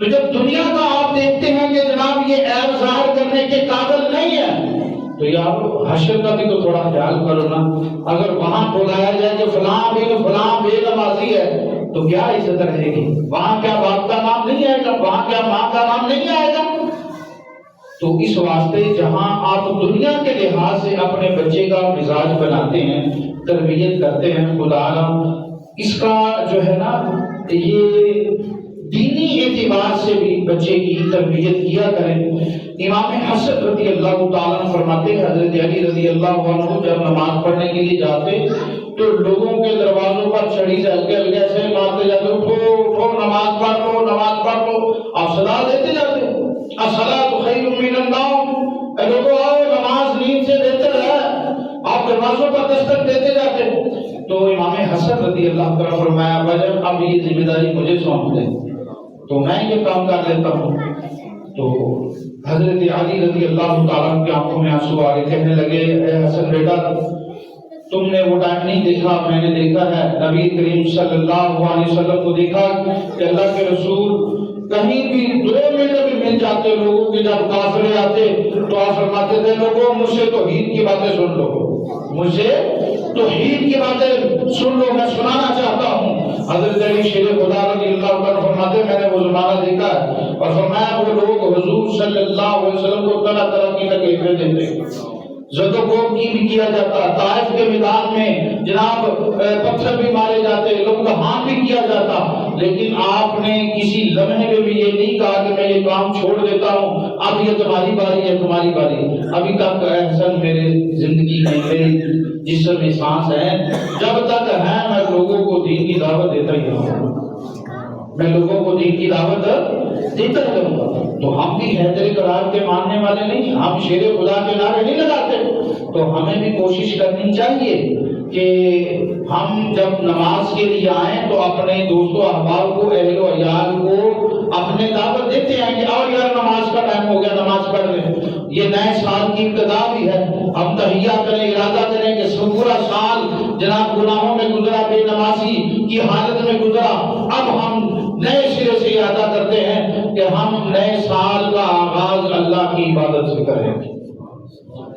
تو جب دنیا کا آپ دیکھتے ہیں کہ جناب یہ عیب ظاہر کرنے کے قابل نہیں ہے، تو یار حشر کا بھی تو تھوڑا خیال کرو نا۔ اگر وہاں بلایا جائے کہ فلاں بے نمازی ہے تو کیا عزت رہے گی؟ وہاں کیا باپ کا نام نہیں آئے گا؟ وہاں کیا ماں کا نام نہیں آئے گا؟ تو اس واسطے جہاں آپ دنیا کے لحاظ سے اپنے بچے کا مزاج بناتے ہیں، تربیت کرتے ہیں، خدا اس کا جو ہے نا یہ دینی اعتبار سے بھی بچے کی تربیت کیا کریں۔ امام حسن رضی اللہ تعالیٰ عنہ فرماتے ہیں حضرت علی رضی اللہ عنہ جب نماز پڑھنے کے لیے جاتے تو لوگوں کے دروازوں پر چھڑی سے ہلکے ہلکے ایسے مارتے جاتے، اٹھو اٹھو نماز پڑھ لو نماز پڑھ لو۔ آپ صدا دیتے جاتے، الصلاۃ خیر من النوم، اے لوگوں آؤ نماز نیند سے بہتر ہے، آپ دروازوں پر دستک دیتے جاتے۔ تو امام حسن رضی اللہ تعالیٰ فرمایا بھائی اب یہ ذمہ داری مجھے سونپ دیں تو میں یہ کام کر لیتا ہوں۔ تو حضرت علی رضی اللہ تعالیٰ کی آنکھوں میں آنسو آ گئے، کہنے لگے اے حسن بیٹا تم نے وہ ٹائم نہیں دیکھا، میں نے دیکھا ہے۔ نبی کریم صلی اللہ علیہ وسلم کو دیکھا کہ اللہ کے رسول کہیں بھی 2 منٹ بھی مل جاتے لوگوں کے، جب کافرے آتے تو آپ فرماتے تھے لوگوں مجھ سے توحید کی باتیں سن لو، مجھ سے توحید کی باتیں سن لو، میں سنانا چاہتا ہوں۔ حضرت علی شیر خدا رضی اللہ عنہ فرماتے میں نے وہ زمانہ دیکھا ہے، اور فرمایا وہ لوگ حضور صلی اللہ علیہ وسلم کو طرح طرح کی تکلیفیں دیتے، زد و کوب کی بھی کیا جاتا، طائف کے میدان میں جناب پتھر بھی مارے جاتے، لمبہان بھی کیا جاتا، لیکن آپ نے کسی لمحے میں بھی یہ نہیں کہا کہ میں یہ کام چھوڑ دیتا ہوں، اب یہ تمہاری باری ہے تمہاری باری۔ ابھی تک احسن میرے زندگی میں میرے جسم میں سانس ہے، جب تک ہے میں لوگوں کو دین کی دعوت دیتا ہی رہوں گا، میں لوگوں کو دین کی دعوت دیتا رہوں گا۔ تو ہم بھی حیدر کرار کے ماننے والے نہیں، ہم شیر خدا کے نعرے نہیں لگاتے۔ تو ہمیں بھی کوشش کرنی چاہیے کہ ہم جب نماز کے لیے آئیں تو اپنے دوست و احباب کو، اہل و عیال کو اپنے دعوت دیتے ہیں کہ اور یار نماز کا ٹائم ہو گیا نماز پڑھ لیں۔ یہ نئے سال کی ابتدا بھی ہے، ہم تحیہ کریں، ارادہ کریں کہ پورا سال جناب گناہوں میں گزرا، بے نمازی کی حالت میں گزرا، اب ہم نئے سرے سے ارادہ کرتے ہیں کہ ہم نئے سال کا آغاز اللہ کی عبادت سے کریں گے،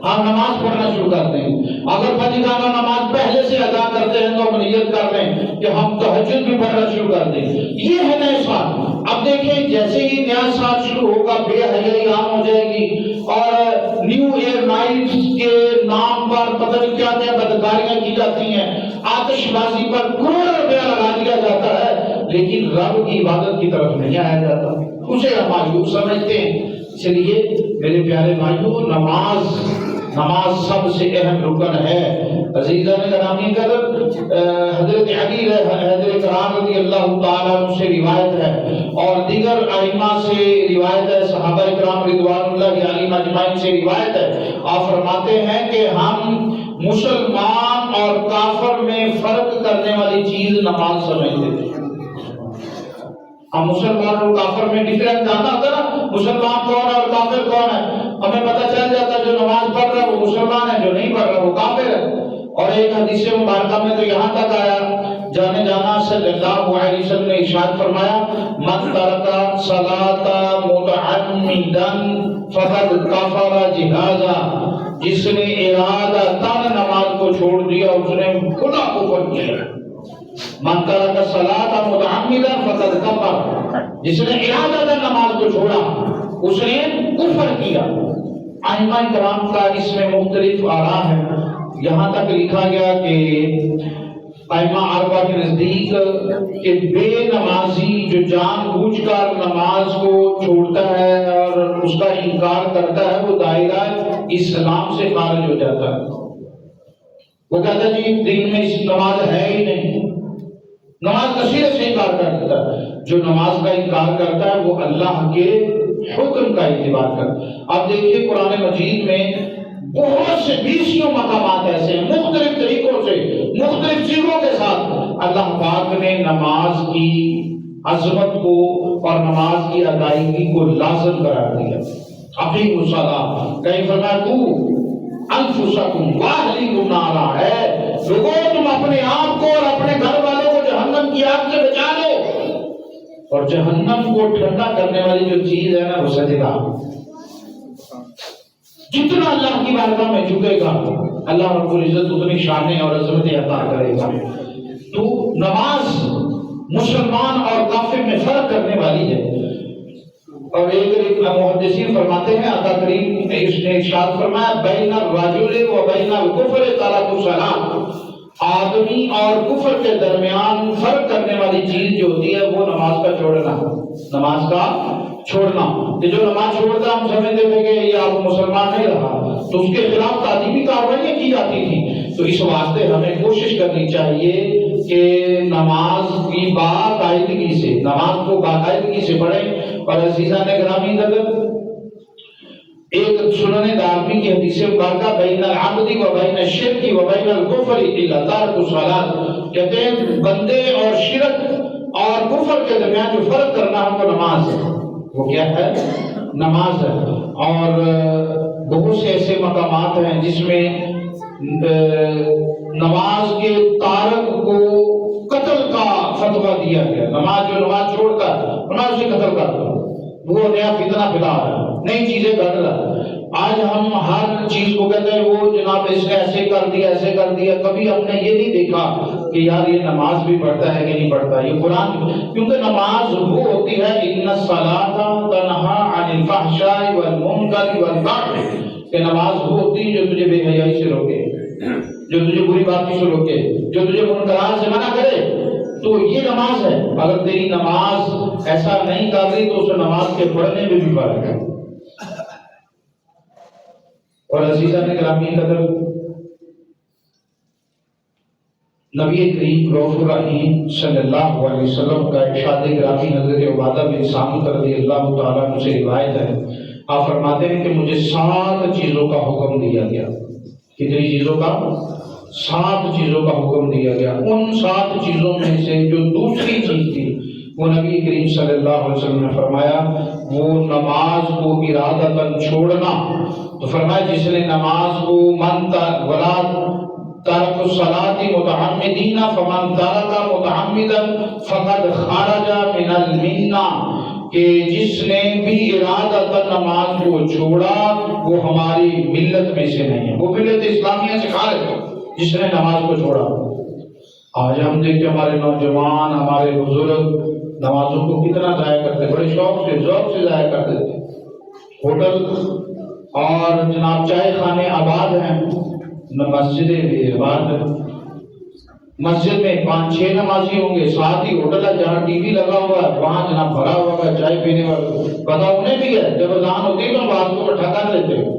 ہم نماز پڑھنا شروع کرتے ہیں۔ اگر فجرانہ نماز پہلے سے ادا کرتے ہیں تو ہم نیت کر لیں کہ ہم تہجد بھی پڑھنا شروع کر دیں۔ یہ ہے نئے سال۔ اب دیکھیں جیسے ہی نیا سال شروع ہوگا بے حیائی عام ہو جائے گی، اور نیو ایئر نائٹ کے نام پر پتہ نہیں کیا کیا بدکاریاں کی جاتی ہیں، آتش بازی پر کروڑوں روپیہ لگا دیا جاتا ہے، لیکن رب کی عبادت کی طرف نہیں آیا جاتا، اسے ہم مایوس سمجھتے ہیں۔ اس لیے میرے پیارے بھائیوں نماز سب سے اہم رکن ہے۔ عزیزان گرامی قدر حضرت علی حیدر کرام رضی اللہ تعالیٰ عنہ سے روایت ہے، اور دیگر ائمہ سے روایت ہے، صحابہ کرام رضوان اللہ علیہم اجمعین سے روایت ہے۔ آپ فرماتے ہیں کہ ہم مسلمان اور کافر میں فرق کرنے والی چیز نماز سمجھتے تھے۔ ہم مسلمان اور کافر میں ڈفرینس جاننا ہوتا نا، مسلمان کون ہے اور کافر کون ہے، ہمیں پتہ چل جاتا جو نماز پڑھ رہا ہے وہ مسلمان ہے، جو نہیں پڑھ رہا وہ کافر ہے۔ اور ایک حدیث مبارکہ میں تو یہاں تک آیا، جانے جانا صلی اللہ علیہ وسلم نے ارشاد فرمایا من ترک صلاۃ متعمدا فقد کفر جہازا، جس نے ارادہ تن نماز کو چھوڑ دیا اس نے کھلا کفر کیا۔ من ترک صلاۃ متعمدا فقد کفر، جس نے ارادہ تن نماز کو چھوڑا اس نے کفر کیا۔ ائمہ کرام کا اس میں مختلف آراء ہیں، یہاں تک لکھا گیا کہ ائمہ اربعہ کے نزدیک کہ بے نمازی جو جان بوجھ کر نماز کو چھوڑتا ہے اور اس کا انکار کرتا ہے وہ دائرہ اسلام سے خارج ہو جاتا ہے۔ وہ کہتا ہے جی دین میں نماز ہے ہی نہیں، نماز کا سرے سے انکار کر دیتا ہے۔ جو نماز کا انکار کرتا ہے وہ اللہ کے حکم کا اعتبار کرتا ہے۔ اب دیکھیے قرآن مجید میں بہت سے بیسیوں مقامات ایسے ہیں، مختلف طریقوں سے مختلف چیزوں کے ساتھ اللہ پاک نے نماز کی عظمت کو اور نماز کی ادائیگی کو لازم قرار دیا۔ اقیموا الصلاۃ کیف تقوا انفسکم واہلیکم نارا، ہے لوگوں تم اپنے آپ کو اور اپنے گھر والوں کو جہنم کی آگ سے بچا لو۔ اور جہنم کو ٹھنڈا کرنے والی جو چیز ہے نا وہ سجدہ. جتنا اللہ کی بارگاہ میں جھکے گا اللہ رب العزت اتنی شانیں اور عظمتیں عطا کرے گا. تو نماز مسلمان اور کافر میں فرق کرنے والی ہے. اور ایک محدثین فرماتے ہیں عطا کریم اس نے ارشاد فرمایا بین الرجل و بین الکفر ترک الصلاۃ. آدمی اور کفر کے درمیان فرق کرنے والی چیز جو ہوتی ہے وہ نماز کا چھوڑنا. نماز کا چھوڑنا. کہ جو نماز چھوڑتا ہم سمجھتے تھے کہ یہ اب مسلمان نہیں رہا تو اس کے خلاف تعلیمی کارروائیاں کی جاتی تھی. تو اس واسطے ہمیں کوشش کرنی چاہیے کہ نماز کی باقاعدگی سے نماز کو باقاعدگی سے پڑھیں. اور عزیزان گرامی اگر ایک سنن دارمی کی حدیث مبارکہ بین العبد و بین الشرک و بین الکفر الا ترک الصلاۃ کہتے ہیں بندے اور شرک اور کفر کے درمیان جو فرق کرنا ہے وہ نماز ہے. وہ کیا ہے؟ نماز ہے. اور بہت سے ایسے مقامات ہیں جس میں نماز کے تارک کو قتل کا فتویٰ دیا گیا. نماز چھوڑتا ہے نماز اسے قتل کر دو. وہ نیا فتنہ پھیلا رہا ہے, نئی چیزیں گھڑ رہا ہے. آج ہم ہر چیز کو کہتے ہیں وہ جناب اس نے ایسے کر دیا. کبھی ہم نے یہ نہیں دیکھا کہ یار یہ نماز بھی پڑھتا ہے کہ نہیں پڑھتا. یہ قرآن کیونکہ نماز وہ ہوتی ہے ان الصلاۃ تنہی عن الفحشاء والمنکر والبغی کہ نماز وہ ہوتی ہے جو تجھے بے حیائی سے روکے, جو تجھے بری باتوں سے روکے, جو تجھے منکرات سے منع کرے. تو یہ نماز ہے. اگر تیری نماز ایسا نہیں کر رہی تو اس نماز کے پڑھنے میں بھی فرق ہے. اور عزیزان گرامی قدر نبی کریم رؤوف الرحیم صلی اللہ علیہ وسلم کا ارشاد گرامی حضرت عبادہ بن صامت رضی اللہ تعالیٰ عنہ سے روایت ہے. آپ فرماتے ہیں کہ مجھے 7 چیزوں کا حکم دیا گیا. کتنی چیزوں کا؟ 7 چیزوں کا حکم دیا گیا. ان 7 چیزوں میں سے جو دوسری چیز تھی وہ نبی کریم صلی اللہ علیہ وسلم نے فرمایا وہ نماز کو ارادتاً چھوڑنا. تو فرمایا جس نے نماز کو من ترک الصلاۃ متعمدین فمن ترک متعمدا فقد خرج من المنہ کہ جس نے بھی ارادتاً نماز کو چھوڑا وہ ہماری ملت میں سے نہیں ہے. وہ ملت اسلامیہ سے خارج ہے جس نے نماز کو چھوڑا. آج ہم دیکھتے ہمارے نوجوان ہمارے بزرگ نمازوں کو کتنا ضائع کرتے, بڑے شوق سے ذوق سے ضائع کر دیتے. ہوٹل اور جناب چائے خانے آباد ہیں, مسجدیں بھی آباد ہیں. مسجد میں 5-6 نمازی ہوں گے, ساتھ ہی ہوٹل ہے جہاں ٹی وی لگا ہوا ہے, وہاں جناب بھرا ہوا ہے چائے پینے والے. پتا انہیں بھی ہے جب اذان ہوتی ہے تو آواز کو اٹھا کر لیتے ہیں,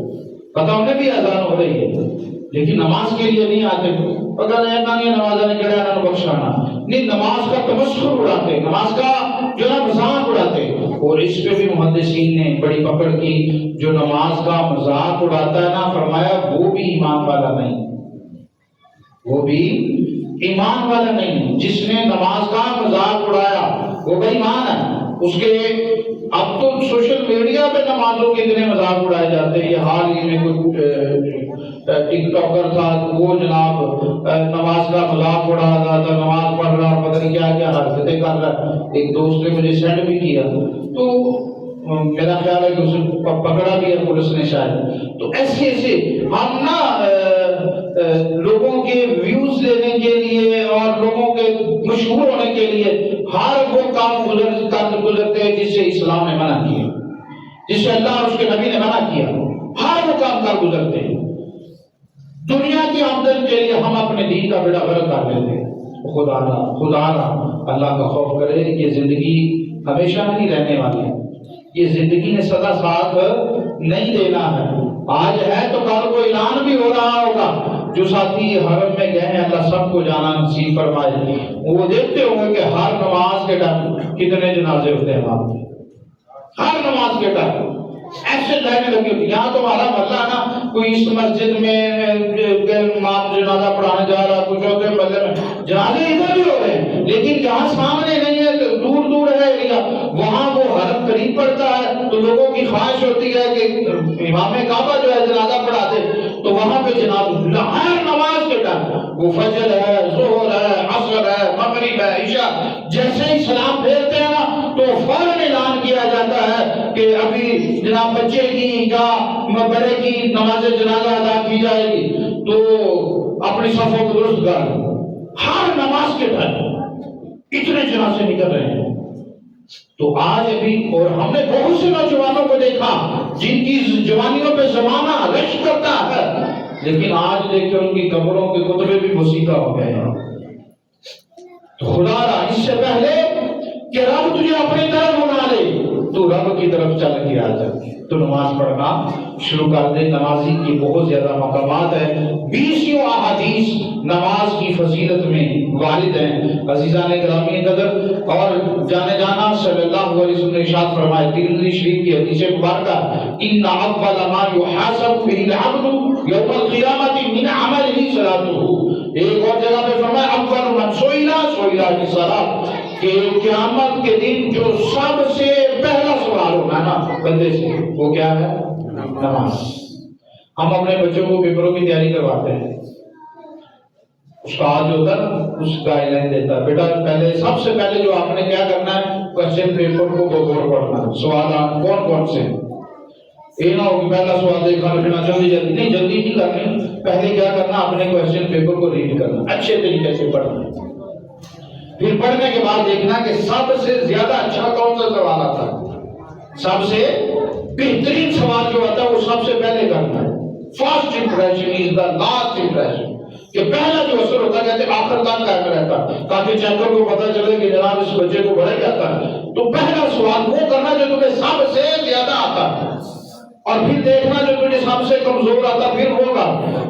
پتا انہیں بھی اذان ہو رہی ہے, لیکن نماز کے لیے نہیں آتے. اگر نماز نے کہا بخشانا نہیں, نماز کا تمسخر اڑاتے, نماز کا جو ہے مذاق اڑاتے. اور اس پہ بھی محدثین نے بڑی پکڑ کی. جو نماز کا مذاق اڑاتا ہے نا فرمایا وہ بھی ایمان والا نہیں, وہ بھی ایمان والا نہیں. جس نے نماز کا مذاق اڑایا وہ بے ایمان ہے. اس کے اب تو سوشل میڈیا پہ نمازوں کے اتنے مذاق اڑائے جاتے ہیں. یہ حال ہی میں کوئی ٹک ٹاکر تھا وہ جناب نماز کا مذاق اڑا رہا تھا, نماز پڑھ رہا, پتہ نہیں کیا کیا حرکتیں کر رہا. ایک دوست نے مجھے سینڈ بھی کیا تو میرا خیال ہے کہ اسے پکڑا بھی ہے پولیس نے شاید. تو ایسے ہم نا لوگوں کے ویوز لینے کے لیے اور لوگوں کے مشہور ہونے کے لیے ہر وہ کام گزرتے ہیں جس سے اسلام نے منع کیا, جس سے اللہ اور اس کے نبی نے منع کیا. ہر وہ کام کر گزرتے ہیں. دنیا کی آمدن کے لیے ہم اپنے دین کا بیڑا غرق کر لیتے ہیں. خدا اللہ کا خوف کرے. یہ زندگی ہمیشہ نہیں رہنے والی ہے. یہ زندگی نے سدا ساتھ نہیں دینا ہے. آج ہے تو کل کو اعلان بھی ہو رہا ہوگا. جو ساتھی حرم میں گئے ہیں اللہ سب کو جانا نصیب فرمائے. وہ دیکھتے ہوں گے کہ ہر نماز کے ٹائم کتنے جنازے ہوتے ہیں وہاں پہ. ہر نماز کے ٹائم ایسے لائنیں لگی ہوتی. یہاں تو ہمارا محلہ نا کوئی اس مسجد میں امام جنازہ پڑھانے جا رہا, کچھ ہوتے محلے میں جنازے ادھر بھی ہو رہے ہیں, لیکن جہاں سامنے نہیں ہے دور دور ہے ایریا وہاں وہ حرم قریب پڑتا ہے تو لوگوں کی خواہش ہوتی ہے کہ امام کعبہ جو ہے جنازہ پڑھا دے. تو وہاں پہ جناب ہر نماز کے ٹائم وہ فجر ہے, ظہر ہے, عصر ہے, مغرب ہے, عشاء جیسے ہی سلام پھیرتے ہیں نا تو کہ ابھی جناب بچے کی یا بڑے کی نماز جنازہ ادا کی جائے گی تو اپنی صفوں کو درست کر، ہر نماز کے ٹائم اتنے جنازے نکل رہے ہیں۔ تو آج ابھی، اور ہم نے بہت سے نوجوانوں کو دیکھا جن کی جوانیوں پہ زمانہ رش کرتا ہے، لیکن آج دیکھیں ان کی قبروں کے خطبے بھی موسیقی ہو گئے ہیں۔ تو خدا را اس سے پہلے کہ رب تجھے اپنی طرف بنا لے، تو رب کی طرف چل کے آ جا، تو نماز پڑھنا شروع کر دے۔ نمازی کی بہت زیادہ مقامات ہیں، 20 احادیث نماز کی فضیلت میں وارد ہیں۔ عزیزان گرامی قدر اور جانے جانا صلی اللہ علیہ وسلم نے ارشاد فرمایا، ترمذی شریف کی حدیث مبارکہ، ان اول ما یحاسب به العبد یوم القیامۃ من عمله صلاته۔ ایک اور جگہ پہ فرمایا، اول من سئل الصلاۃ، کہ قیامت کے دن جو سب سے پہلا سوال ہوگا نا بندے سے، وہ کیا ہے؟ نماز۔ ہم اپنے بچوں کو پیپروں کی تیاری کرواتے ہیں، استاد جو ہوتا ہے نا اس گائیڈ لائن دیتا ہے، بیٹا پہلے سب سے پہلے جو آپ نے کیا کرنا ہے، کوسچن پیپر کو غور پڑھنا ہے، سوالات کون کون سے، یہ نہ ہو کہ پہلا سوال دیکھا پھر جلدی نہیں کرنی، پہلے کیا کرنا، اپنے کوسچن پیپر کو ریڈ کرنا، اچھے طریقے سے پڑھنا، پھر پڑھنے کے بعد دیکھنا کہ سب سے زیادہ اچھا کون سا سوال آتا ہے، سب سے بہترین سوال جو آتا ہے وہ سب سے پہلے کرنا ہے۔ First impression is the last impression, کہ پہلا جو اثر ہوتا ہے کہتے ہیں آخر تک قائم رہتا ہے، تاکہ چیکر کو پتہ چلے کہ جناب اس بچے کو بڑا کیا آتا ہے۔ تو پہلا سوال وہ کرنا جو تمہیں سب سے زیادہ آتا ہے، اور پھر دیکھنا جو تجھے سب سے کمزور آتا پھر ہوگا،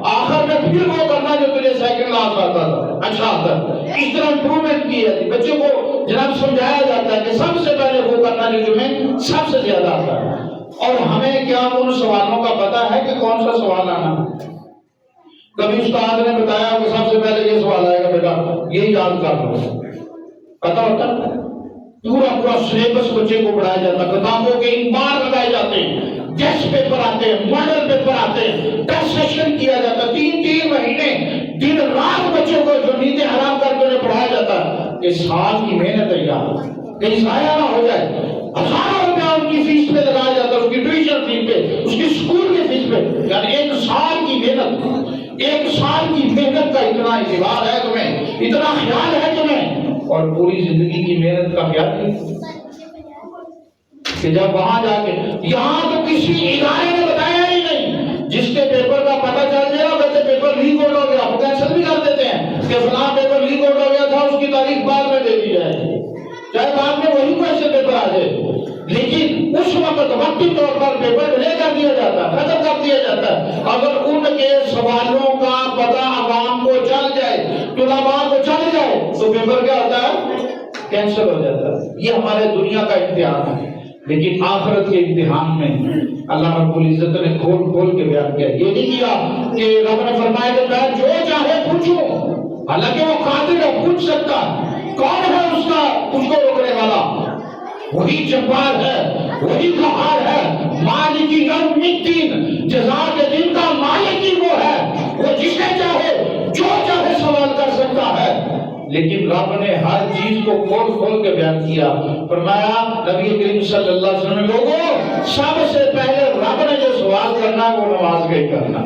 آخر میں پھر وہ کرنا جو تجھے سیکنڈ لاسٹ آتا تھا اچھا آتا ہے۔ اس طرح امپرومنٹ کی ہے، بچوں کو جناب سمجھایا جاتا ہے کہ سب سے پہلے وہ کرنا جو تمہیں سب سے زیادہ آتا ہے۔ اور ہمیں کیا ان سوالوں کا پتہ ہے کہ کون سا سوال آنا؟ کبھی استاد نے بتایا کہ سب سے پہلے یہ سوال آئے گا بیٹا یہ یاد کر لو، پتہ ہوتا ہے؟ پورا سلیبس بچے کو پڑھایا جاتا ہے، کتابوں کے انبار لگائے جاتے ہیں، ٹیسٹ پیپر آتے ہیں، ماڈل پیپر آتے ہیں، ٹیسٹ سیشن کیا جاتا ہے، 3 مہینے دن رات بچوں کو جو نیندیں حرام کر کے انہیں پڑھایا جاتا ہے کہ سال کی محنت ہے یار کہیں ضائع نہ ہو جائے۔ ہزاروں روپیہ ان کی فیس پہ لگایا جاتا ہے، اس کی ٹیوشن فیس پہ، اس کی اسکول کی فیس پہ، یعنی 1 سال کی محنت، 1 سال کی محنت کا اتنا اعتبار ہے تمہیں، اتنا خیال ہے تمہیں، اور پوری زندگی کی محنت کا خیال نہیں کہ جب وہاں جا کے، یہاں تو کسی ادارے نے بتایا ہی نہیں، جس کے پیپر کا پتہ چل جائے ویسے پیپر لیک ہو گیا وہ کینسل بھی کر دیتے ہیں کہ فلاں پیپر لیک ہو گیا تھا، اس کی تاریخ بعد میں دے دی جائے، چاہے بعد میں وہی کوئی پیپر آ جائے، لیکن اس وقت وقتی طور پر پیپر ڈیلے کر دیا جاتا ہے، ختم کر دیا جاتا ہے۔ اگر ان کے سوالوں کا پتہ عوام کو چل جائے، طلباء کو چل جائے، تو پیپر کیا ہوتا ہے؟ کینسل ہو جاتا ہے۔ یہ ہمارے دنیا کا امتحان ہے، لیکن آخرت کے امتحان میں اللہ رب العزت نے کھول کے بیان کیا، یہ نہیں کیا کہ رب نے فرمایا کہ میں جو چاہے پوچھوں، حالانکہ وہ قادر ہے، پوچھ سکتا ہے، کون ہے اس کو روکنے والا؟ وہی جبار ہے، وہی قہار ہے، مالک یوم الدین، جزا کے دن کا مالک ہی وہ ہے، وہ جسے چاہے جو چاہے سوال کر سکتا ہے۔ لیکن رب نے ہر چیز کو کھول کے بیان کیا، فرمایا نبی کریم صلی اللہ علیہ وسلم، لوگوں سب سے پہلے رب نے جو سوال کرنا ہے وہ نماز کا ہی کرنا۔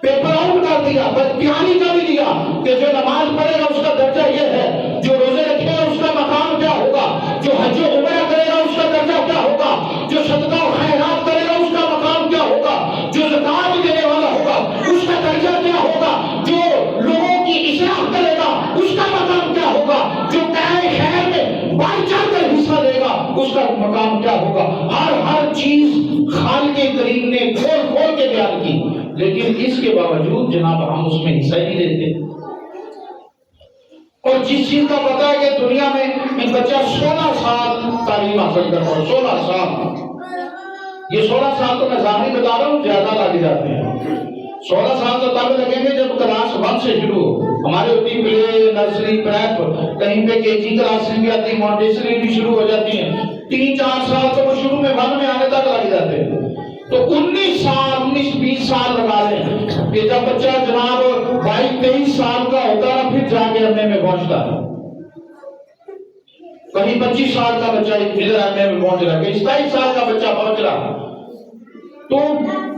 پیپر آؤٹ کر دیا، بس تیاری کا بھی دیا کہ جو نماز پڑھے گا اس کا درجہ یہ ہے، جو روزے رکھے گا اس کا مقام کیا ہوگا، جو حج و عمرہ کرے گا اس کا درجہ کیا ہوگا، جو صدقہ و خیرات کرے گا اس کا مقام کیا ہوگا، جو زکات دینے والا ہوگا اس کا درجہ کیا ہوگا، جو لوگوں کی اصلاح کرے گا اس کا مقام کیا ہوگا، جو خیر میں بڑھ چڑھ کر حصہ دے گا اس کا مقام کیا ہوگا۔ ہر چیز خالق کریم نے کھول کے بیان کی، لیکن اس کے باوجود جناب ہم اس میں حصہ ہی نہیں لیتے۔ اور جس چیز کا پتا ہے کہ دنیا میں ایک بچہ 16 سال تعلیم حاصل کرتا ہے، 16 سال، یہ 16 سال تو میں ظاہری بتا رہا ہوں زیادہ لگ جاتے ہیں، 16 سال تو تب لگیں گے جب کلاس 1 سے شروع ہو، ہمارے ہوتی پلے نرسری پریپ کہیں پہ KG کلاسز بھی آتی ہیں، مونٹیسری بھی شروع ہو جاتی ہیں، 3-4 سال تو وہ شروع میں 1 میں آنے تک لگ جاتے ہیں، تو 19-20 سال لگا لیں کہ جب بچہ جناب 22-23 سال کا ہوتا ہے پھر جا کے اپنے میں پہنچتا ہے۔ کہیں 25 سال کا بچہ ادھر ایم میں پہنچ رہا ہے، کہیں 27 سال کا بچہ پہنچ رہا، تو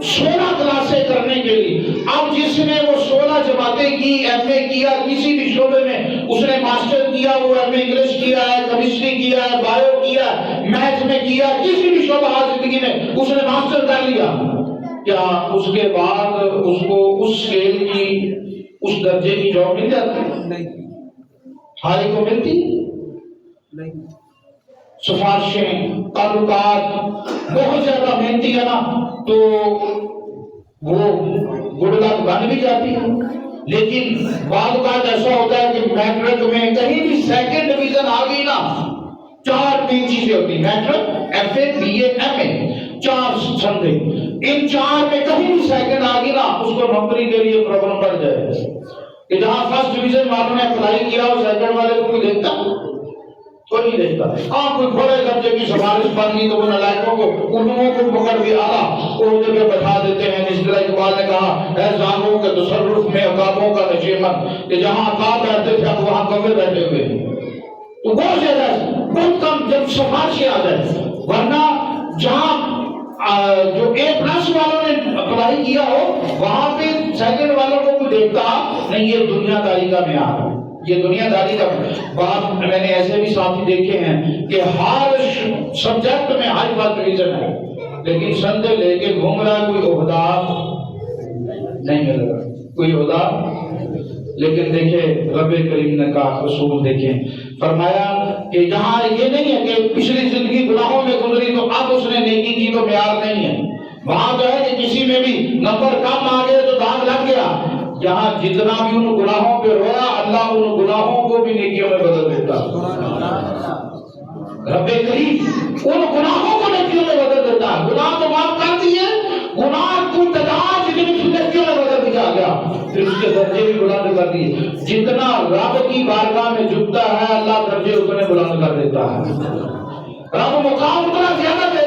16 کلاسیں کرنے کے لیے اب جس نے وہ 16 جماعتیں کی، ایم اے کیا کسی بھی شعبے میں، اس نے ماسٹر کیا، وہ ایم اے انگلش کیا ہے، کیمسٹری کیا ہے، بایو کیا ہے، میتھ میں کیا، کسی بھی شعبہ زندگی میں اس نے ماسٹر کر لیا، کیا اس کے بعد اس کو اس اسکیل کی اس درجے کی جاب مل جاتی؟ نہیں۔ ہر ایک کو ملتی نہیں۔ سفارشیں، تعلقات بہت زیادہ محنتی ہے نا، تو وہ گڈ لک بن بھی جاتی ہے، لیکن بعض اوقات ایسا ہوتا ہے کہ میٹرک میں کہیں بھی سیکنڈ ڈویژن آ گئی نا، 4 مین چیزیں ہوتی ہیں، matric, F A, B A, M A, 4 سندے، ان 4 میں کہیں بھی سیکنڈ آ گئی نا، اس کو نوکری کے لیے پرابلم پڑ جائے کہ جہاں فرسٹ ڈویژن والوں نے اپلائی کیا اور سیکنڈ والے کو کوئی دیکھتا کوئی نہیں دیکھتا، ہاں کوئی بڑے درجے کی سفارش بن گئی تو وہ نلائقوں کو علوموں کو پکڑ کے اعلیٰ عہدے پہ بٹھا دیتے ہیں، جس طرح اقبال نے کہا اے زاغوں کے تصرف میں عقابوں کا نشیمن، کہ جہاں عقاب بیٹھتے تھے اب وہاں کوے بیٹھے ہوئے، تو بہت زیادہ بہت کم جب سفارشیں آ جائے، ورنہ جہاں جو اے پلس والوں نے اپلائی کیا ہو وہاں پہ سیکنڈ والوں کو کوئی دیکھتا نہیں، یہ دنیا داری کا معیار ہے، یہ دنیا داری کا بات۔ میں نے ایسے بھی ساتھی دیکھے ہیں کہ ہر سبجیکٹ میں ہائی فرسٹ ڈویژن ہے، لیکن سندے لے کے گھوم رہا ہے، کوئی عہدہ نہیں مل رہا، کوئی عہدہ۔ لیکن دیکھیں رب کریم نے کہا، رسول دیکھیں فرمایا کہ جہاں یہ نہیں ہے کہ پچھلی زندگی گناہوں میں گزری تو اب اس نے نیکی کی تو معیار نہیں ہے، وہاں تو ہے کہ کسی میں بھی نمبر کم آ گئے تو داغ لگ گیا، جہاں جتنا بھی ان گناہوں پہ رویا اللہ ان گناہوں کو بھی نیکیوں میں بدل دیتا، رب کریم ان گناہوں کو نیکیوں میں بدل دیتا، گناہ تو معاف کر دیے، گناہ کو تعداد جتنی نیکیوں میں بدل دیا گیا، پھر اس کے درجے بھی بلند کر دیے، جتنا رب کی بارگاہ میں جھکتا ہے اللہ درجے اتنے بلند کر دیتا ہے، رب مقام اتنا زیادہ دے